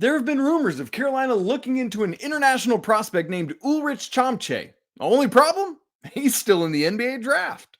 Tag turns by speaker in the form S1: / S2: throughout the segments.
S1: There have been rumors of Carolina looking into an international prospect named Ulrich Chomche. Only problem? He's still in the NBA draft.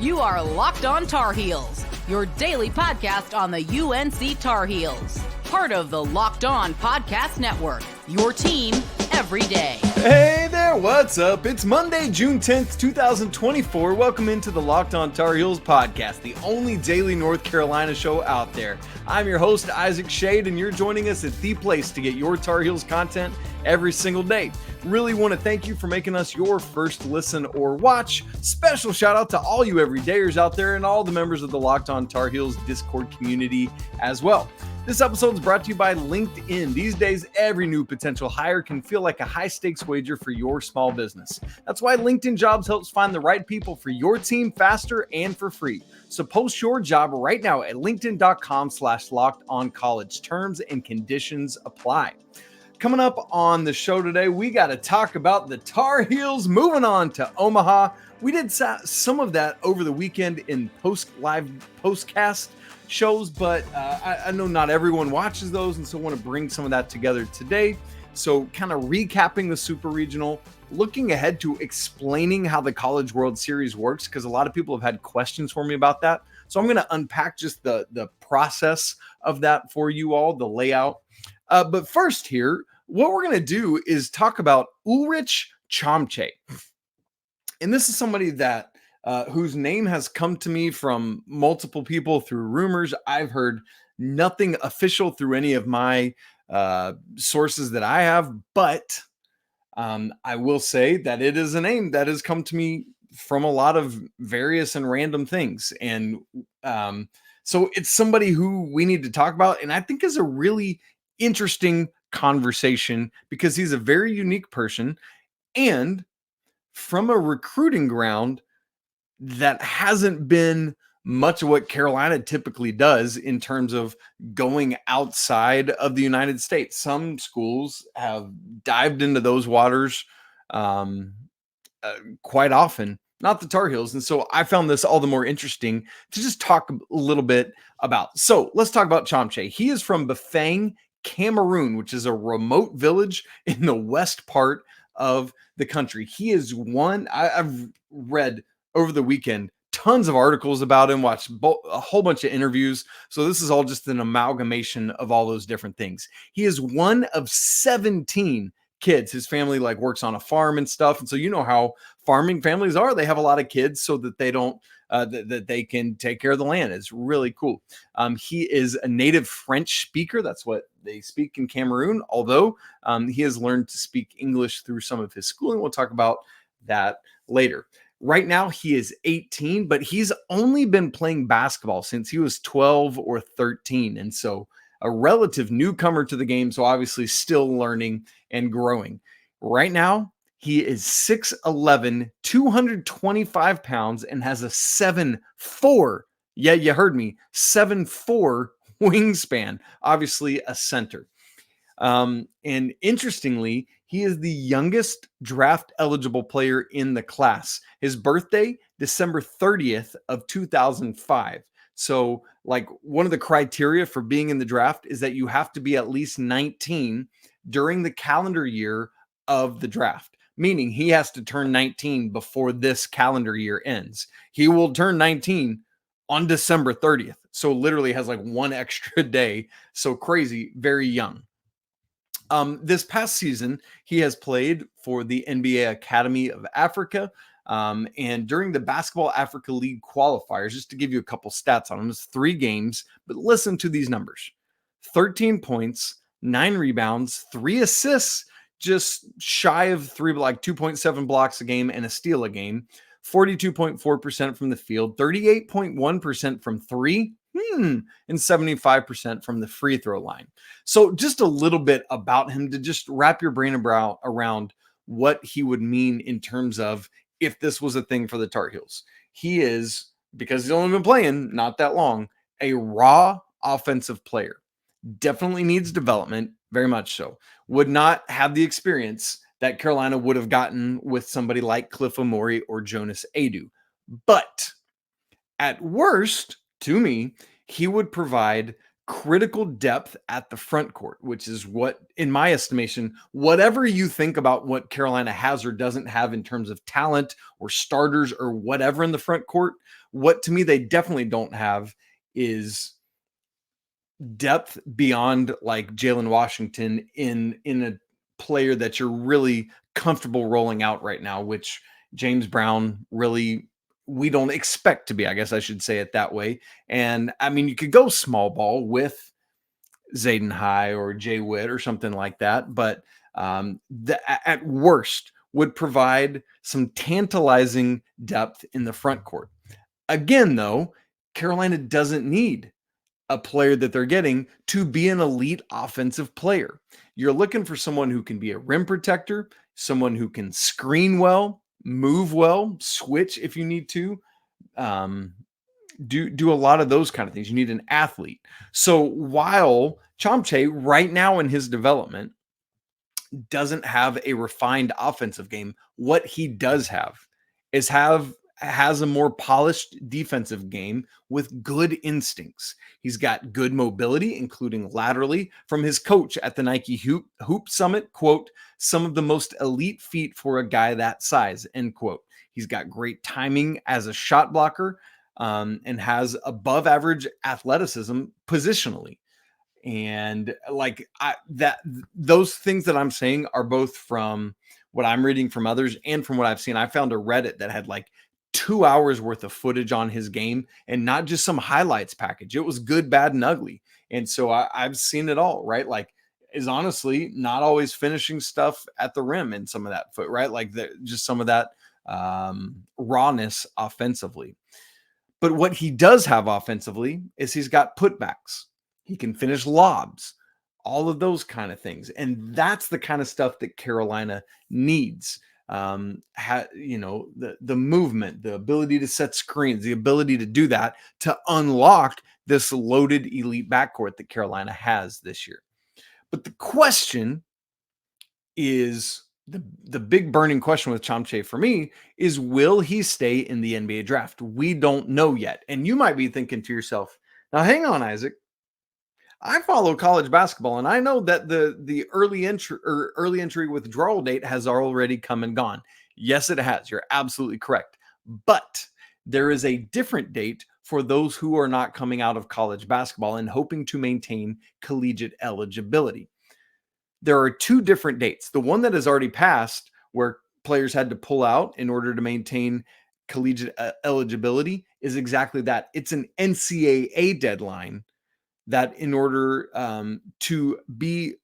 S2: You are Locked On Tar Heels, your daily podcast on the UNC Tar Heels. Part of the Locked On Podcast Network, your team every day.
S1: Hey there, what's up? It's Monday, June 10th, 2024. Welcome into the Locked On Tar Heels podcast, the only daily North Carolina show out there. I'm your host, Isaac Shade, and you're joining us at the place to get your Tar Heels content every single day. Really want to thank you for making us your first listen or watch. Special shout out to all you everydayers out there and all the members of the Locked On Tar Heels Discord community as well. This episode is brought to you by LinkedIn. These days, every new potential hire can feel like a high-stakes wager for your small business. That's why LinkedIn Jobs helps find the right people for your team faster and for free. So post your job right now at linkedin.com/lockedoncollege. Terms and conditions apply. Coming up on the show today, we got to talk about the Tar Heels moving on to Omaha. We did some of that over the weekend in postcast shows, but I know not everyone watches those, and so I want to bring some of that together today. So kind of recapping the Super Regional, looking ahead to explaining how the College World Series works, because a lot of people have had questions for me about that. So I'm going to unpack just the process of that for you all, the layout. But first here, what we're going to do is talk about Ulrich Chomche. And this is somebody that whose name has come to me from multiple people through rumors. I've heard nothing official through any of my sources that I have, but I will say that it is a name that has come to me from a lot of various and random things. And so it's somebody who we need to talk about, and I think is a really interesting conversation because he's a very unique person, and from a recruiting ground that hasn't been much of what Carolina typically does in terms of going outside of the United States. Some schools have dived into those waters quite often, not the Tar Heels. And so I found this all the more interesting to just talk a little bit about. So let's talk about Chomche. He is from Bafang, Cameroon, which is a remote village in the west part of the country. He is one, I've read over the weekend tons of articles about him, watched a whole bunch of interviews. So this is all just an amalgamation of all those different things. He is one of 17 kids. His family works on a farm and stuff. And so you know how farming families are. They have a lot of kids so that they don't that they can take care of the land. It's really cool. He is a native French speaker. That's what they speak in Cameroon, although he has learned to speak English through some of his schooling. We'll talk about that later. Right now, he is 18, but he's only been playing basketball since he was 12 or 13. And so a relative newcomer to the game, so obviously still learning and growing. Right now, he is 6'11", 225 pounds, and has a 7'4", yeah, you heard me, 7'4" wingspan, obviously a center. And interestingly, he is the youngest draft eligible player in the class. His birthday, December 30th of 2005. So one of the criteria for being in the draft is that you have to be at least 19 during the calendar year of the draft, meaning he has to turn 19 before this calendar year ends. He will turn 19 on December 30th. So literally has one extra day. So crazy, very young. This past season, he has played for the NBA Academy of Africa. And during the Basketball Africa League qualifiers, just to give you a couple stats on him, it's 3 games, but listen to these numbers: 13 points, 9 rebounds, 3 assists, just shy of 3, 2.7 blocks a game and a steal a game, 42.4% from the field, 38.1% from 3, and 75% from the free throw line. So just a little bit about him to just wrap your brain around what he would mean in terms of if this was a thing for the Tar Heels. He is, because he's only been playing not that long, a raw offensive player. Definitely needs development, very much so. Would not have the experience that Carolina would have gotten with somebody like Cliff Amori or Jonas Adu. But at worst, To me, he would provide critical depth at the front court, which is what, in my estimation, whatever you think about what Carolina has or doesn't have in terms of talent or starters or whatever in the front court, what to me they definitely don't have is depth beyond like Jalen Washington in a player that you're really comfortable rolling out right now, which James Brown really we don't expect to be, I guess I should say it that way. And I mean, you could go small ball with Zayden High or Jay Witt or something like that, but at worst would provide some tantalizing depth in the front court. Again, though, Carolina doesn't need a player that they're getting to be an elite offensive player. You're looking for someone who can be a rim protector, someone who can screen well, move well, switch if you need to, do a lot of those kind of things. You need an athlete. So while Chomche right now in his development doesn't have a refined offensive game, what he does have is has a more polished defensive game with good instincts. He's got good mobility, including laterally, from his coach at the Nike Hoop Summit, quote, some of the most elite feet for a guy that size, end quote. He's got great timing as a shot blocker and has above average athleticism positionally. And like those things that I'm saying are both from what I'm reading from others and from what I've seen. I found a Reddit that had like 2 hours worth of footage on his game and not just some highlights package. It was good, bad, and ugly. And so I've seen it all, right? Like is honestly not always finishing stuff at the rim in some of that foot, right? Like just some of that rawness offensively. But what he does have offensively is he's got putbacks. He can finish lobs, all of those kind of things. And that's the kind of stuff that Carolina needs. The movement, the ability to set screens, the ability to do that to unlock this loaded elite backcourt that Carolina has this year. But the question is the big burning question with Chomche for me is, will he stay in the NBA draft? We don't know yet. And you might be thinking to yourself, now hang on, Isaac. I follow college basketball, and I know that the early entry withdrawal date has already come and gone. Yes, it has. You're absolutely correct. But there is a different date for those who are not coming out of college basketball and hoping to maintain collegiate eligibility. There are two different dates. The one that has already passed, where players had to pull out in order to maintain collegiate eligibility, is exactly that. It's an NCAA deadline that in order to be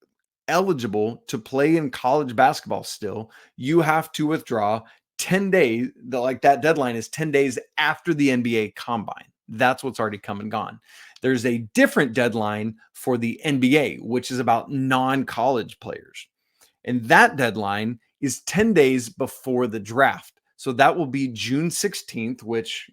S1: eligible to play in college basketball still, you have to withdraw 10 days. That deadline is 10 days after the NBA Combine. That's what's already come and gone. There's a different deadline for the NBA, which is about non-college players. And that deadline is 10 days before the draft. So that will be June 16th, which,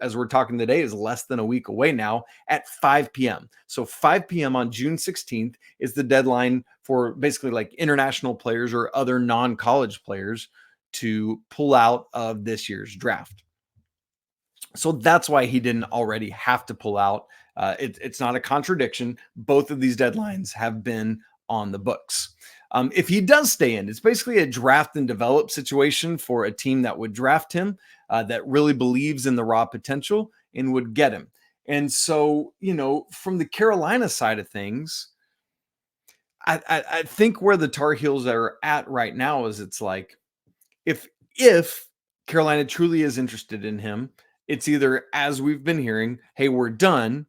S1: as we're talking today, is less than a week away now at 5 p.m. So 5 p.m. on June 16th is the deadline for basically like international players or other non-college players to pull out of this year's draft. So that's why he didn't already have to pull out. It's not a contradiction. Both of these deadlines have been on the books. If he does stay in, it's basically a draft and develop situation for a team that would draft him, that really believes in the raw potential and would get him. And so, from the Carolina side of things, I think where the Tar Heels are at right now is it's like, if Carolina truly is interested in him, it's either, as we've been hearing, hey, we're done,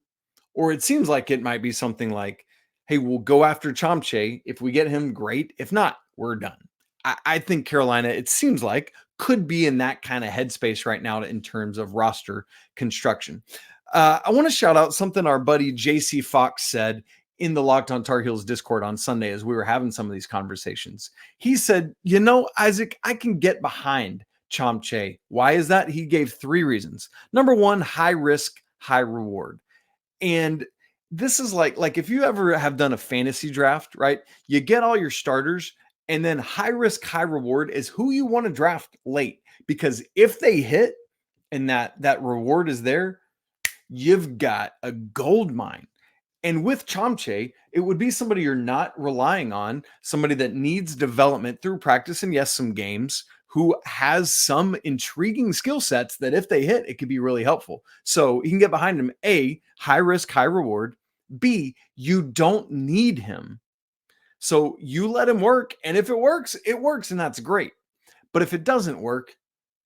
S1: or it seems like it might be something like, hey, we'll go after Chomche. If we get him, great. If not, we're done. I think Carolina, it seems like, could be in that kind of headspace right now in terms of roster construction. I want to shout out something our buddy JC Fox said in the Locked on Tar Heels Discord on Sunday as we were having some of these conversations. He said, Isaac, I can get behind Chomche. Why is that? He gave 3 reasons. Number 1, high risk, high reward. And this is like if you ever have done a fantasy draft, right? You get all your starters, and then high risk, high reward is who you want to draft late. Because if they hit and that reward is there, you've got a gold mine. And with Chomche, it would be somebody you're not relying on, somebody that needs development through practice and, yes, some games, who has some intriguing skill sets that if they hit, it could be really helpful. So you can get behind him. A, high risk, high reward. B, you don't need him. So you let him work. And if it works, and that's great. But if it doesn't work,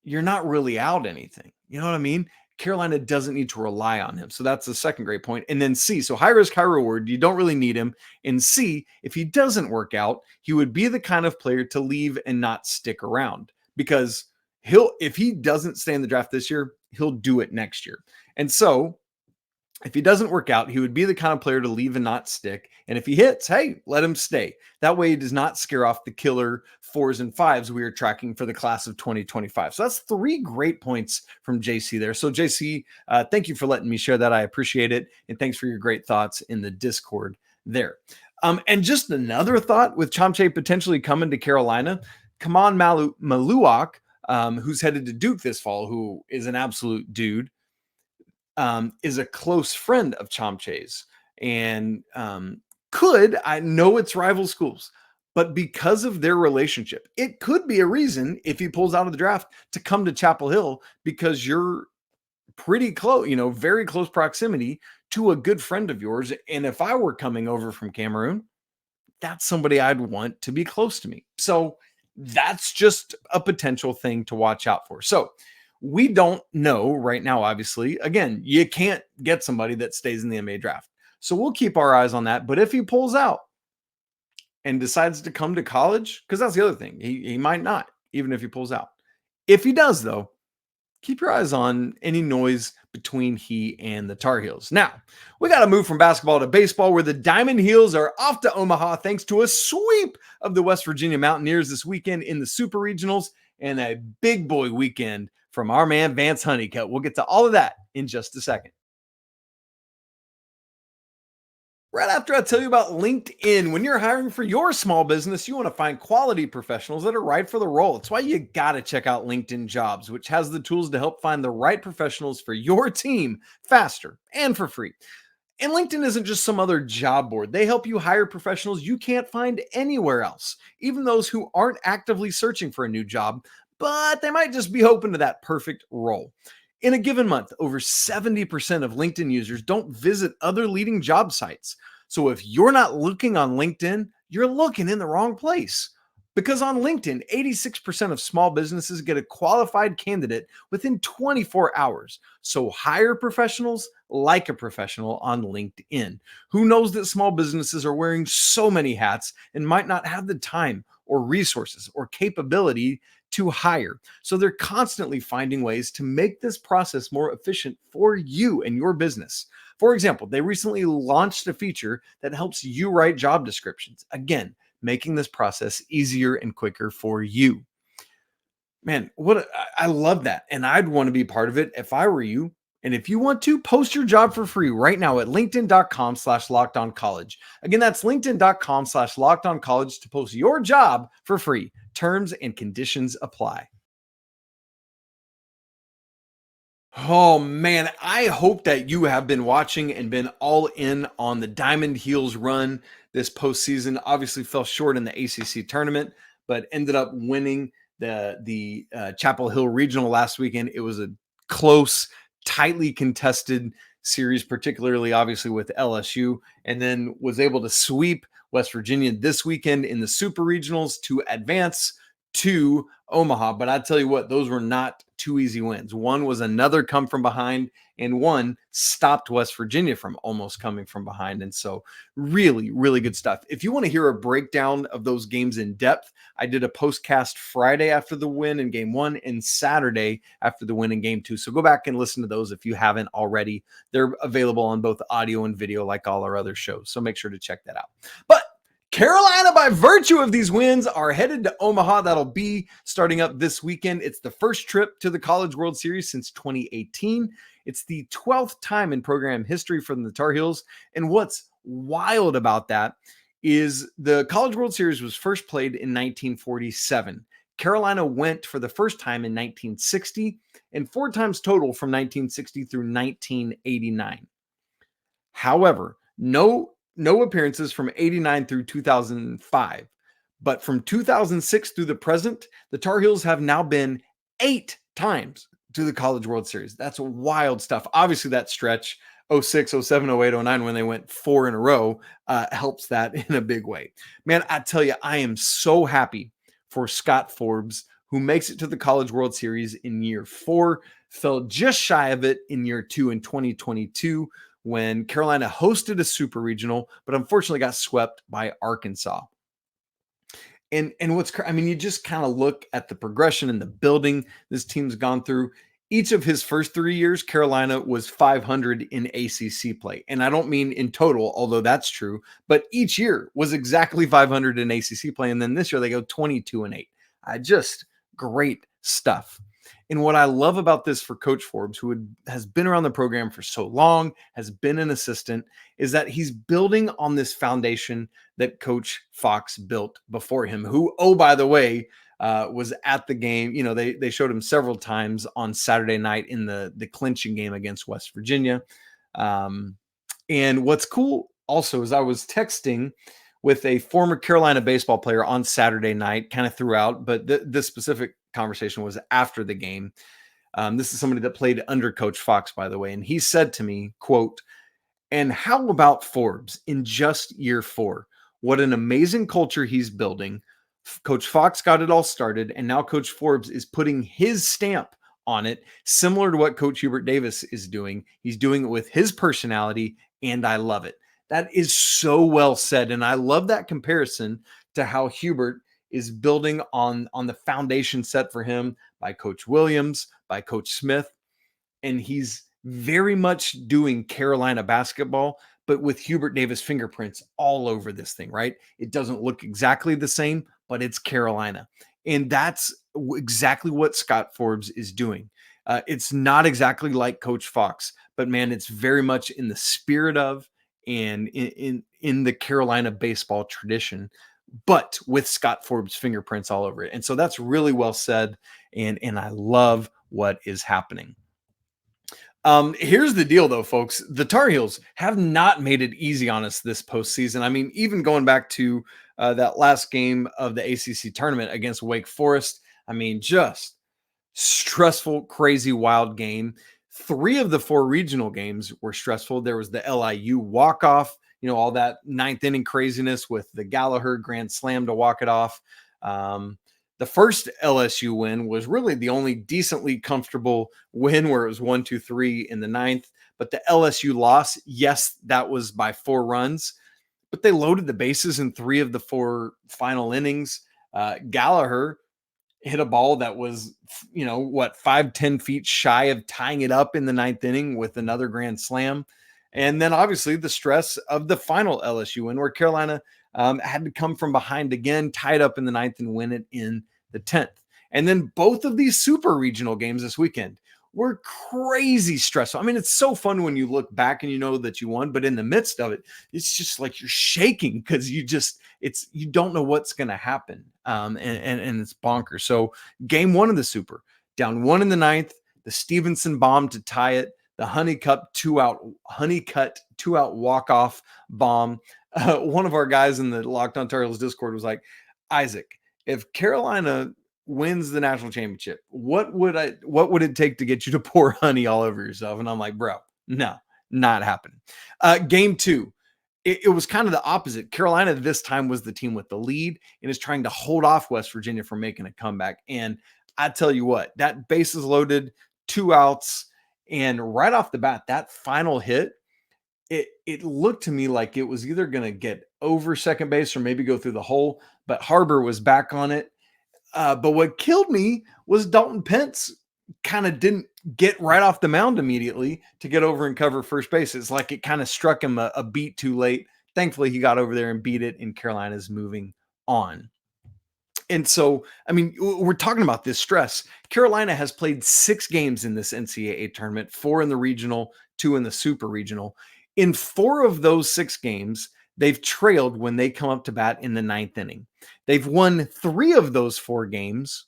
S1: you're not really out anything. You know what I mean? Carolina doesn't need to rely on him. So that's the second great point. And then C, so high risk, high reward. You don't really need him. And C, if he doesn't work out, he would be the kind of player to leave and not stick around, because if he doesn't stay in the draft this year, he'll do it next year. And so if he doesn't work out, he would be the kind of player to leave and not stick. And if he hits, hey, let him stay. That way he does not scare off the killer 4s and 5s we are tracking for the class of 2025. So that's 3 great points from JC there. So JC, thank you for letting me share that. I appreciate it. And thanks for your great thoughts in the Discord there. And just another thought with Chomche potentially coming to Carolina, Kaman Maluak, who's headed to Duke this fall, who is an absolute dude, is a close friend of Chomche's, and I know it's rival schools, but because of their relationship, it could be a reason if he pulls out of the draft to come to Chapel Hill, because you're pretty close, very close proximity to a good friend of yours. And if I were coming over from Cameroon, that's somebody I'd want to be close to me. So that's just a potential thing to watch out for. So we don't know right now, obviously. Again, you can't get somebody that stays in the NBA draft. So we'll keep our eyes on that. But if he pulls out and decides to come to college, because that's the other thing, he might not, even if he pulls out. If he does, though, keep your eyes on any noise between he and the Tar Heels. Now, we got to move from basketball to baseball, where the Diamond Heels are off to Omaha thanks to a sweep of the West Virginia Mountaineers this weekend in the Super Regionals, and a big boy weekend from our man Vance Honeycutt. We'll get to all of that in just a second. Right after I tell you about LinkedIn. When you're hiring for your small business, you want to find quality professionals that are right for the role. That's why you got to check out LinkedIn Jobs, which has the tools to help find the right professionals for your team faster and for free. And LinkedIn isn't just some other job board. They help you hire professionals you can't find anywhere else, even those who aren't actively searching for a new job, but they might just be open to that perfect role. In a given month, over 70% of LinkedIn users don't visit other leading job sites. So if you're not looking on LinkedIn, you're looking in the wrong place. Because on LinkedIn, 86% of small businesses get a qualified candidate within 24 hours. So hire professionals like a professional on LinkedIn. Who knows that small businesses are wearing so many hats and might not have the time or resources or capability to hire. So they're constantly finding ways to make this process more efficient for you and your business. For example, they recently launched a feature that helps you write job descriptions. Again, making this process easier and quicker for you. Man, I love that. And I'd want to be part of it if I were you. And if you want to, post your job for free right now at linkedin.com/lockedoncollege. Again, that's linkedin.com/lockedoncollege to post your job for free. Terms and conditions apply. Oh man, I hope that you have been watching and been all in on the Diamond Heels run this postseason. Obviously fell short in the ACC tournament, but ended up winning the Chapel Hill Regional last weekend. It was a close, tightly contested series, particularly obviously with LSU, and then was able to sweep West Virginia this weekend in the Super Regionals to advance to Omaha. But I tell you what, those were not 2 easy wins. One was another come from behind, and one stopped West Virginia from almost coming from behind. And so really, really good stuff. If you want to hear a breakdown of those games in depth, I did a postcast Friday after the win in game 1 and Saturday after the win in game 2. So go back and listen to those if you haven't already. They're available on both audio and video like all our other shows. So make sure to check that out. But Carolina, by virtue of these wins, are headed to Omaha. That'll be starting up this weekend. It's the first trip to the College World Series since 2018. It's the 12th time in program history for the Tar Heels. And what's wild about that is the College World Series was first played in 1947. Carolina went for the first time in 1960 and 4 times total from 1960 through 1989. However, no appearances from 89 through 2005. But from 2006 through the present, the Tar Heels have now been 8 times to the College World Series. That's wild stuff. Obviously, that stretch 06, 07, 08, 09, when they went 4 in a row, helps that in a big way. Man, I tell you, I am so happy for Scott Forbes, who makes it to the College World Series in year 4, fell just shy of it in year 2 in 2022 when Carolina hosted a super regional, but unfortunately got swept by Arkansas. And you just kind of look at the progression and the building this team's gone through. Each of his first 3 years, Carolina was 500 in ACC play. And I don't mean in total, although that's true, but each year was exactly 500 in ACC play. And then this year they go 22-8. Just great stuff. And what I love about this for Coach Forbes, who has been around the program for so long, has been an assistant, is that he's building on this foundation that Coach Fox built before him, who, oh, by the way, was at the game. You know, they showed him several times on Saturday night in the clinching game against West Virginia. And what's cool also is I was texting with a former Carolina baseball player on Saturday night, kind of throughout, but this specific conversation was after the game. This is somebody that played under Coach Fox, by the way. And he said to me, quote, "And how about Forbes in just year 4? What an amazing culture he's building. Coach Fox got it all started, and now Coach Forbes is putting his stamp on it, similar to what Coach Hubert Davis is doing. He's doing it with his personality, and I love it." That is so well said. And I love that comparison to how Hubert is building on the foundation set for him by Coach Williams, by Coach Smith. And he's very much doing Carolina basketball, but with Hubert Davis fingerprints all over this thing, right? It doesn't look exactly the same, but it's Carolina. And that's exactly what Scott Forbes is doing. It's not exactly like Coach Fox, but man, it's very much in the spirit of and in the Carolina baseball tradition, but with Scott Forbes fingerprints all over it. And so that's really well said. And I love what is happening. Here's the deal though, folks. The Tar Heels have not made it easy on us this postseason. I mean, even going back to that last game of the ACC tournament against Wake Forest, I mean, just stressful, crazy, wild game. 3 of the 4 regional games were stressful. There was the LIU walk-off, you know, all that 9th inning craziness with the Gallagher grand slam to walk it off. The first LSU win was really the only decently comfortable win, where it was 1-2-3 in the 9th. But the LSU loss, yes, that was by 4 runs, but they loaded the bases in 3 of the 4 final innings. Gallagher hit a ball that was, 5-10 feet shy of tying it up in the 9th inning with another grand slam. And then obviously the stress of the final LSU win, where Carolina had to come from behind again, tied up in the 9th and win it in the 10th. And then both of these super regional games this weekend were crazy stressful. I mean, it's so fun when you look back and you know that you won, but in the midst of it, it's just like you're shaking because you don't know what's going to happen. And it's bonkers. So game 1 of the super, down 1 in the 9th, the Stevenson bomb to tie it, the Honeycutt 2-out walk-off bomb. One of our guys in the Locked On Tar Heels Discord was like, "Isaac, if Carolina wins the national championship, what would it take to get you to pour honey all over yourself?" And I'm like, "Bro, no, not happening." Game 2, it was kind of the opposite. Carolina this time was the team with the lead and is trying to hold off West Virginia from making a comeback. And I tell you what, that bases loaded, 2 outs, and right off the bat, that final hit, it looked to me like it was either going to get over second base or maybe go through the hole, but Harbor was back on it. But what killed me was Dalton Pence kind of didn't get right off the mound immediately to get over and cover first base. It's like it kind of struck him a beat too late. Thankfully, he got over there and beat it, and Carolina's moving on. And so, I mean, we're talking about this stress. Carolina has played 6 games in this NCAA tournament, 4 in the regional, 2 in the super regional. In 4 of those 6 games, they've trailed when they come up to bat in the 9th inning. They've won 3 of those 4 games.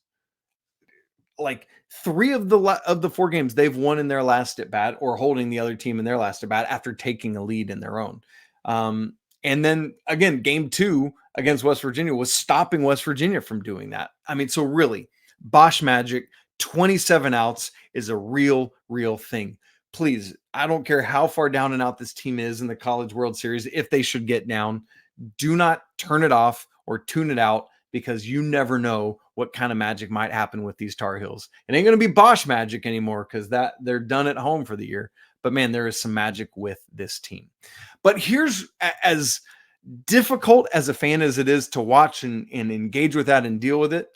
S1: Like 3 of the 4 games they've won in their last at bat, or holding the other team in their last at bat after taking a lead in their own. And then again, game 2 against West Virginia was stopping West Virginia from doing that. I mean, so really, Bosch magic, 27 outs is a real thing. Please, I don't care how far down and out this team is in the College World Series. If they should get down, do not turn it off or tune it out, because you never know what kind of magic might happen with these Tar Heels. It ain't going to be Bosch magic anymore, because that they're done at home for the year. But man, there is some magic with this team. But here's, as difficult as a fan as it is to watch and engage with that and deal with it,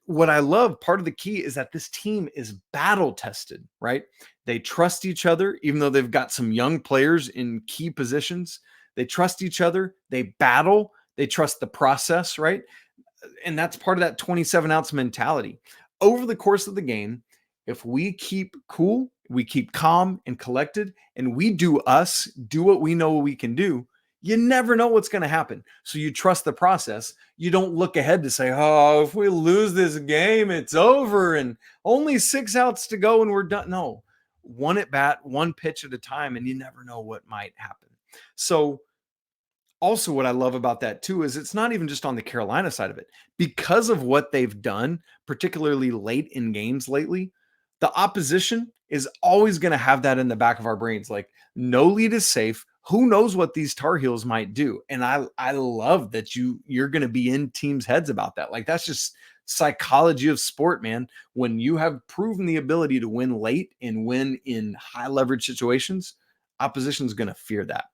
S1: what I love, part of the key is that this team is battle tested, right? They trust each other, even though they've got some young players in key positions. They trust each other. They battle. They trust the process, right? And that's part of that 27 outs mentality. Over the course of the game, if we keep cool, we keep calm and collected, and we do what we know we can do, you never know what's going to happen. So you trust the process. You don't look ahead to say, oh, if we lose this game, it's over and only 6 outs to go and we're done. No, 1 at bat, 1 pitch at a time, and you never know what might happen. So also what I love about that too is it's not even just on the Carolina side of it. Because of what they've done, particularly late in games lately, the opposition is always going to have that in the back of our brains. Like, no lead is safe. Who knows what these Tar Heels might do? And I love that you're going to be in teams' heads about that. Like, that's just psychology of sport, man. When you have proven the ability to win late and win in high leverage situations, opposition is going to fear that.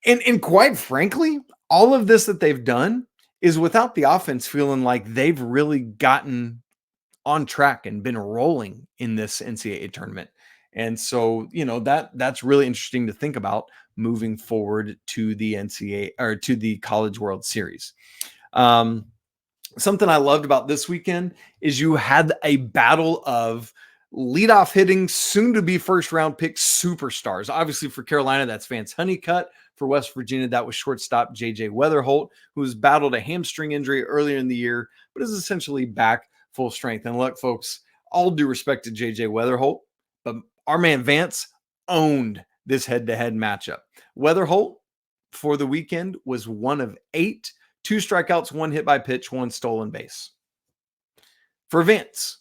S1: And quite frankly, all of this that they've done is without the offense feeling like they've really gotten on track and been rolling in this NCAA tournament. And so, that's really interesting to think about moving forward to the NCAA or to the College World Series. Something I loved about this weekend is you had a battle of leadoff hitting, soon to be first round pick superstars. Obviously for Carolina, that's Vance Honeycutt. For West Virginia, that was shortstop J.J. Weatherholt, who's battled a hamstring injury earlier in the year, but is essentially back full strength. And look, folks, all due respect to J.J. Weatherholt, but our man Vance owned this head-to-head matchup. Weatherholt for the weekend was 1 of 8, 2 strikeouts, 1 hit by pitch, 1 stolen base. For Vance,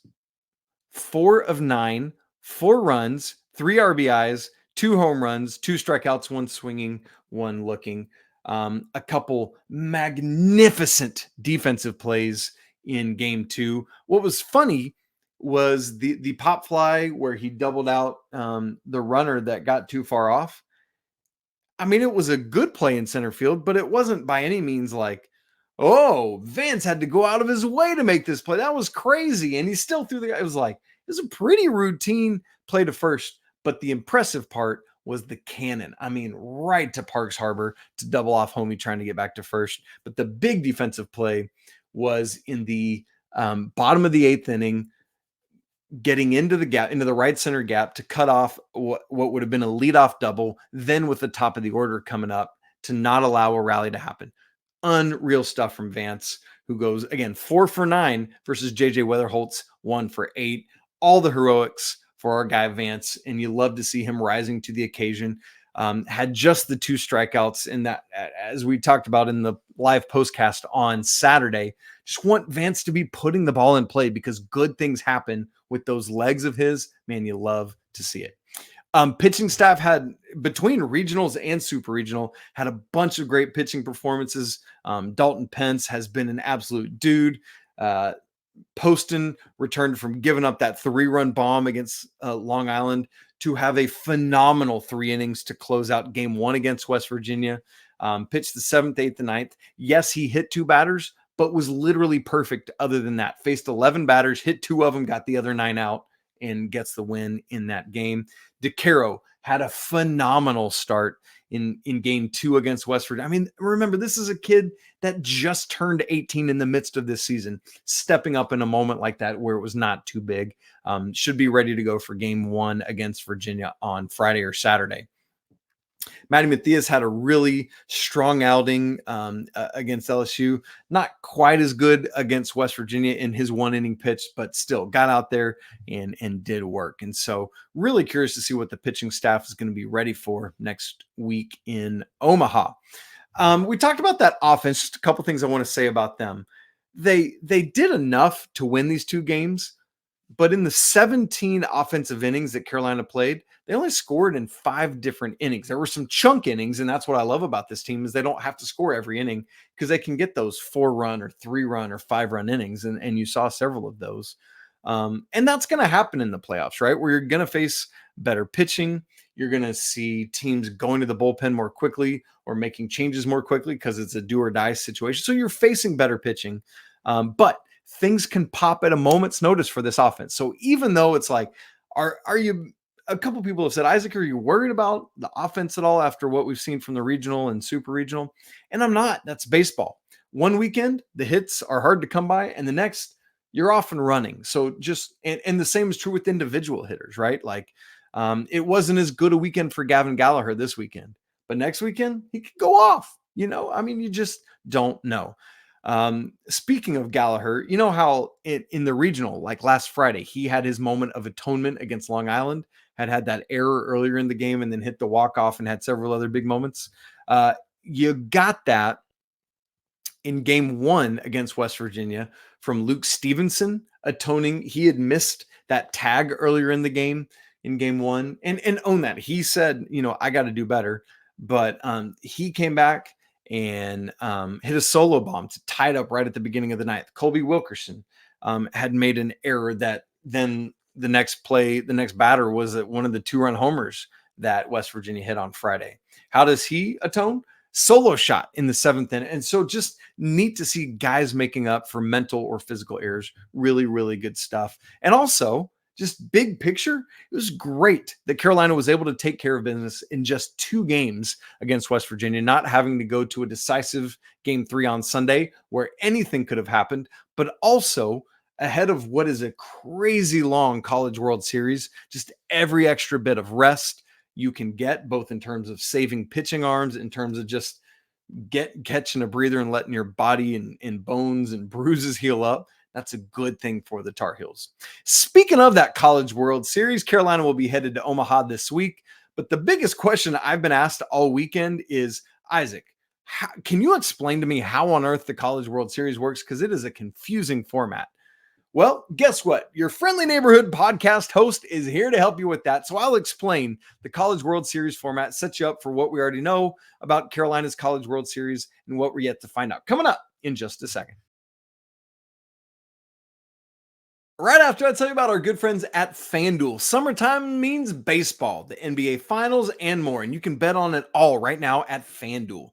S1: 4 of 9, 4 runs, 3 RBIs, 2 home runs, 2 strikeouts, 1 swinging, 1 looking. A couple magnificent defensive plays in game 2. What was funny was the pop fly where he doubled out the runner that got too far off. I mean, it was a good play in center field, but it wasn't by any means like, oh, Vance had to go out of his way to make this play. That was crazy. And he still threw the guy. It was like, it was a pretty routine play to first, but the impressive part was the cannon. I mean, right to Parks Harbor to double off homie trying to get back to first. But the big defensive play was in the bottom of the 8th inning, getting into the gap, into the right center gap to cut off what would have been a leadoff double, then with the top of the order coming up to not allow a rally to happen. Unreal stuff from Vance, who goes, again, 4 for 9 versus J.J. Weatherholt's 1 for 8. All the heroics for our guy Vance, and you love to see him rising to the occasion. Had just the 2 strikeouts in that, as we talked about in the live postcast on Saturday. Just want Vance to be putting the ball in play, because good things happen with those legs of his. Man, you love to see it. Pitching staff had, between regionals and super regional, had a bunch of great pitching performances. Dalton Pence has been an absolute dude. Poston returned from giving up that 3-run bomb against Long Island to have a phenomenal 3 innings to close out game 1 against West Virginia. Pitched the 7th, 8th, and 9th. Yes, he hit 2 batters, but was literally perfect other than that. Faced 11 batters, hit 2 of them, got the other 9 out, and gets the win in that game. DeCaro had a phenomenal start in game 2 against West Virginia. I mean, remember, this is a kid that just turned 18 in the midst of this season, stepping up in a moment like that where it was not too big. Should be ready to go for game 1 against Virginia on Friday or Saturday. Matty Mathias had a really strong outing against LSU. Not quite as good against West Virginia in his one inning pitch, but still got out there and did work. And so really curious to see what the pitching staff is going to be ready for next week in Omaha. We talked about that offense. Just a couple things I want to say about them. They did enough to win these two games, but in the 17 offensive innings that Carolina played, they only scored in 5 different innings. There were some chunk innings, and that's what I love about this team is they don't have to score every inning because they can get those 4-run or 3-run or 5-run innings, and you saw several of those. And that's going to happen in the playoffs, right? Where you're going to face better pitching. You're going to see teams going to the bullpen more quickly or making changes more quickly because it's a do or die situation. So you're facing better pitching, but things can pop at a moment's notice for this offense. So even though it's like, are you, a couple people have said, Isaac, are you worried about the offense at all after what we've seen from the regional and super regional? And I'm not. That's baseball. One weekend, the hits are hard to come by, and the next, you're off and running. So just, and the same is true with individual hitters, right? Like, it wasn't as good a weekend for Gavin Gallagher this weekend, but next weekend he could go off, I mean, you just don't know. Speaking of Gallagher, you know how in the regional, like last Friday, he had his moment of atonement against Long Island, had that error earlier in the game and then hit the walk-off and had several other big moments. You got that in game 1 against West Virginia from Luke Stevenson atoning. He had missed that tag earlier in the game in game 1 and own that. He said, I got to do better, but he came back and hit a solo bomb to tie it up right at the beginning of the ninth. Colby Wilkerson had made an error that then the next batter was one of the 2-run homers that West Virginia hit on Friday. How does he atone? Solo shot in the 7th inning. And so just neat to see guys making up for mental or physical errors. Really, really good stuff. And also, just big picture, it was great that Carolina was able to take care of business in just 2 games against West Virginia, not having to go to a decisive game 3 on Sunday where anything could have happened, but also ahead of what is a crazy long College World Series, just every extra bit of rest you can get, both in terms of saving pitching arms, in terms of just catching a breather and letting your body and bones and bruises heal up. That's a good thing for the Tar Heels. Speaking of that College World Series, Carolina will be headed to Omaha this week. But the biggest question I've been asked all weekend is, Isaac, can you explain to me how on earth the College World Series works? Because it is a confusing format. Well, guess what? Your friendly neighborhood podcast host is here to help you with that. So I'll explain the College World Series format, set you up for what we already know about Carolina's College World Series and what we're yet to find out. Coming up in just a second. Right after I tell you about our good friends at FanDuel. Summertime means baseball, the NBA Finals, and more. And you can bet on it all right now at FanDuel.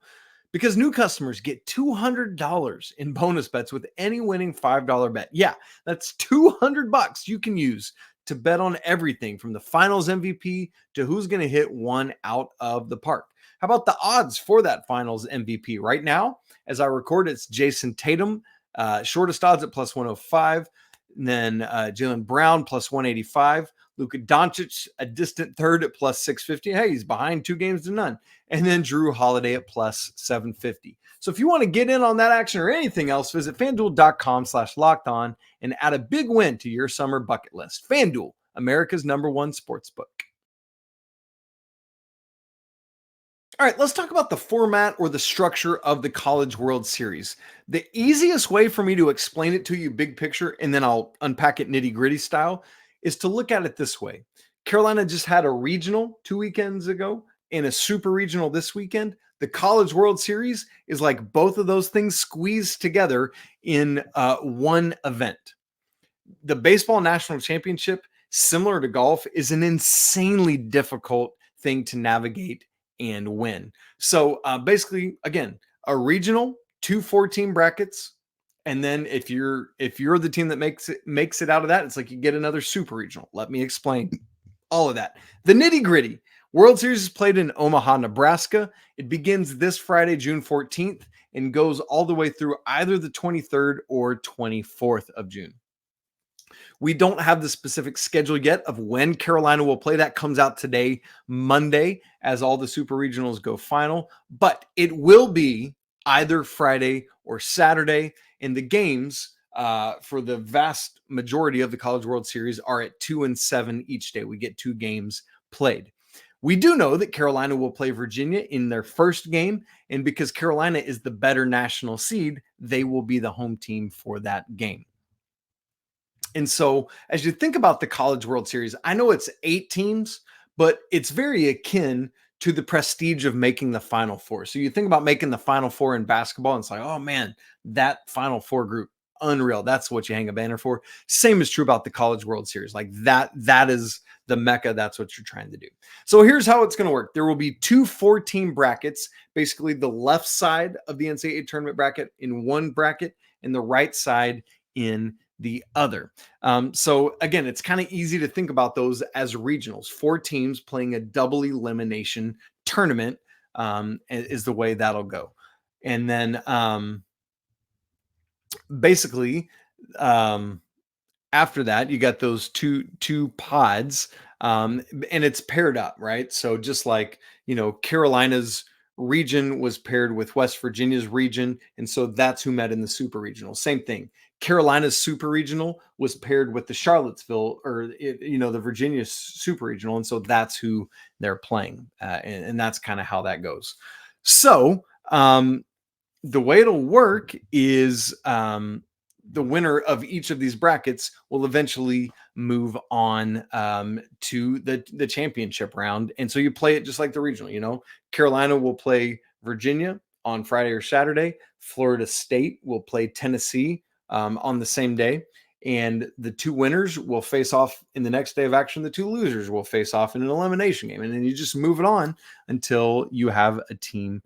S1: Because new customers get $200 in bonus bets with any winning $5 bet. Yeah, that's $200 you can use to bet on everything from the Finals MVP to who's going to hit one out of the park. How about the odds for that Finals MVP? Right now, as I record, it's Jason Tatum, shortest odds at plus 105. And then Jalen Brown plus 185. Luka Doncic, a distant third at plus 650. Hey, he's behind 2 games to none. And then Drew Holiday at plus 750. So if you want to get in on that action or anything else, visit FanDuel.com/lockedon and add a big win to your summer bucket list. FanDuel, America's #1 sportsbook. All right, let's talk about the format or the structure of the College World Series. The easiest way for me to explain it to you big picture, and then I'll unpack it nitty-gritty style, is to look at it this way. Carolina just had a regional 2 weekends ago and a super regional this weekend. The College World Series is like both of those things squeezed together in one event. The Baseball National Championship, similar to golf, is an insanely difficult thing to navigate and win. So basically, again, a regional, 2 4-team brackets. And then if you're the team that makes it out of that, it's like you get another super regional. Let me explain all of that. The nitty gritty. World Series is played in Omaha, Nebraska. It begins this Friday, June 14th, and goes all the way through either the 23rd or 24th of June. We don't have the specific schedule yet of when Carolina will play. That comes out today, Monday, as all the super regionals go final. But it will be either Friday or Saturday. And the games for the vast majority of the College World Series are at 2 and 7 each day. We get 2 games played. We do know that Carolina will play Virginia in their first game. And because Carolina is the better national seed, they will be the home team for that game. And so as you think about the College World Series, I know it's 8 teams, but it's very akin to the prestige of making the Final Four. So you think about making the Final Four in basketball, and it's like, oh man, that Final Four group, unreal. That's what you hang a banner for. Same is true about the College World Series. Like that is the mecca. That's what you're trying to do. So here's how it's going to work. There will be 2 4-team brackets, basically the left side of the NCAA tournament bracket in one bracket and the right side in the other. So again, it's kind of easy to think about those as regionals. 4 teams playing a double elimination tournament is the way that'll go. And then basically after that, you got those two pods, and it's paired up, right? So just like, Carolina's region was paired with West Virginia's region, and so that's who met in the super regional. Same thing. Carolina's super regional was paired with the Charlottesville the Virginia super regional, and so that's who they're playing, and that's kind of how that goes. So the way it'll work is the winner of each of these brackets will eventually move on to the championship round. And so you play it just like the regional. Carolina will play Virginia on Friday or Saturday. Florida State will play Tennessee on the same day. And the 2 winners will face off in the next day of action. The 2 losers will face off in an elimination game. And then you just move it on until you have a team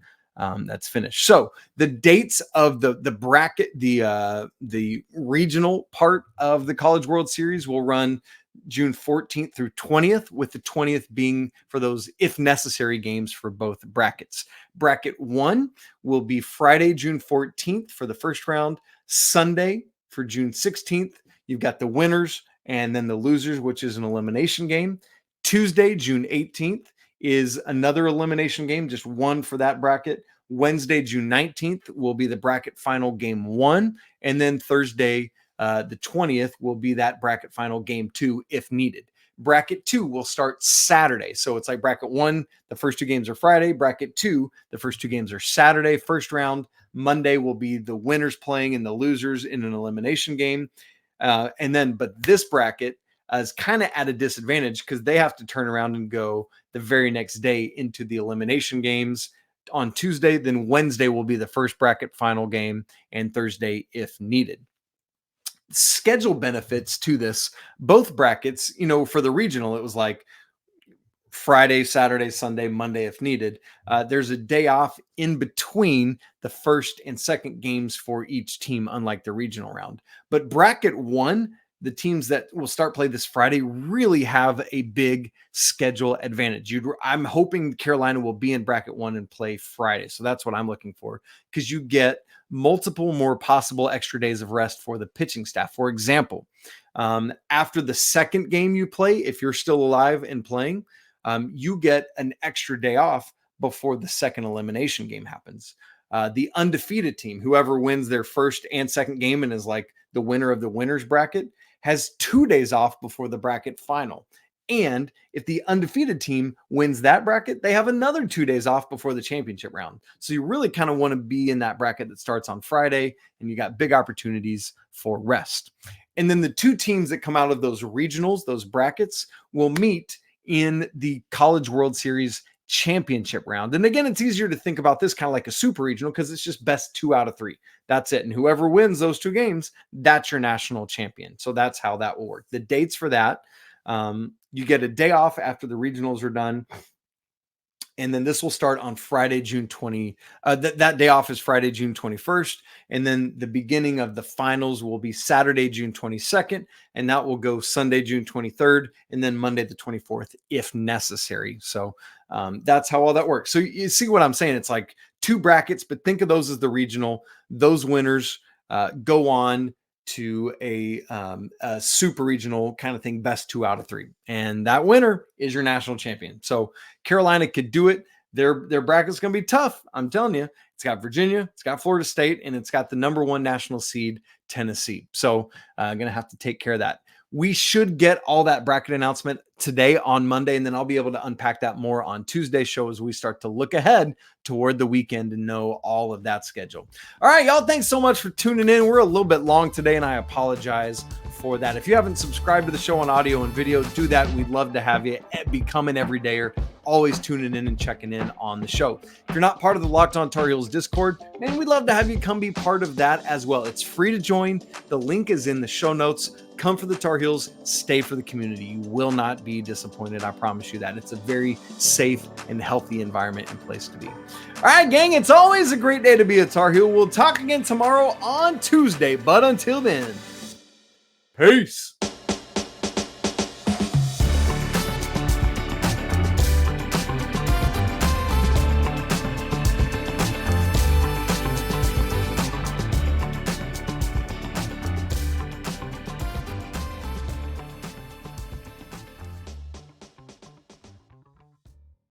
S1: that's finished. So the dates of the bracket, the regional part of the College World Series will run June 14th through 20th, with the 20th being for those if necessary games for both brackets. Bracket 1 will be Friday, June 14th for the first round, Sunday for June 16th. You've got the winners and then the losers, which is an elimination game. Tuesday, June 18th is another elimination game, just one for that bracket. Wednesday, June 19th will be the bracket final game 1. And then Thursday, the 20th will be that bracket final game 2 if needed. Bracket 2 will start Saturday. So it's like bracket 1, the first 2 games are Friday. Bracket 2, the first 2 games are Saturday. First round, Monday will be the winners playing and the losers in an elimination game. But this bracket is kind of at a disadvantage because they have to turn around and go the very next day into the elimination games on Tuesday. Then Wednesday will be the first bracket final game, and Thursday if needed. Schedule benefits to this, both brackets, for the regional, it was like Friday, Saturday, Sunday, Monday if needed. There's a day off in between the first and second games for each team, unlike the regional round. But bracket 1, the teams that will start play this Friday really have a big schedule advantage. I'm hoping Carolina will be in bracket 1 and play Friday. So that's what I'm looking for, because you get multiple more possible extra days of rest for the pitching staff. For example, after the second game you play, if you're still alive and playing, you get an extra day off before the second elimination game happens. The undefeated team, whoever wins their first and second game and is like the winner of the winners bracket, has 2 days off before the bracket final. And if the undefeated team wins that bracket, they have another 2 days off before the championship round. So you really kind of want to be in that bracket that starts on Friday, and you got big opportunities for rest. And then the 2 teams that come out of those regionals, those brackets, will meet in the College World Series championship round. And again, it's easier to think about this kind of like a super regional because it's just best 2 out of 3. That's it. And whoever wins those 2 games, that's your national champion. So that's how that will work. The dates for that, you get a day off after the regionals are done. And then this will start on Friday, June 20. That day off is Friday, June 21st. And then the beginning of the finals will be Saturday, June 22nd. And that will go Sunday, June 23rd. And then Monday, the 24th, if necessary. So that's how all that works. So you see what I'm saying? It's like 2 brackets, but think of those as the regional. Those winners go on to a super regional kind of thing, best 2 out of 3. And that winner is your national champion. So Carolina could do it. Their bracket's going to be tough. I'm telling you, it's got Virginia, it's got Florida State, and it's got the number 1 national seed, Tennessee. So going to have to take care of that. We should get all that bracket announcement today on Monday, and then I'll be able to unpack that more on Tuesday's show as we start to look ahead toward the weekend and know all of that schedule. All right, y'all, thanks so much for tuning in. We're a little bit long today, and I apologize for that. If you haven't subscribed to the show on audio and video, do that. We'd love to have you become an everydayer, always tuning in and checking in on the show. If you're not part of the Locked On Tar Heels Discord, man, we'd love to have you come be part of that as well. It's free to join. The link is in the show notes. Come for the Tar Heels, stay for the community. You will not be disappointed. I promise you that. It's a very safe and healthy environment and place to be. All right, gang, it's always a great day to be a Tar Heel. We'll talk again tomorrow on Tuesday, but until then, peace.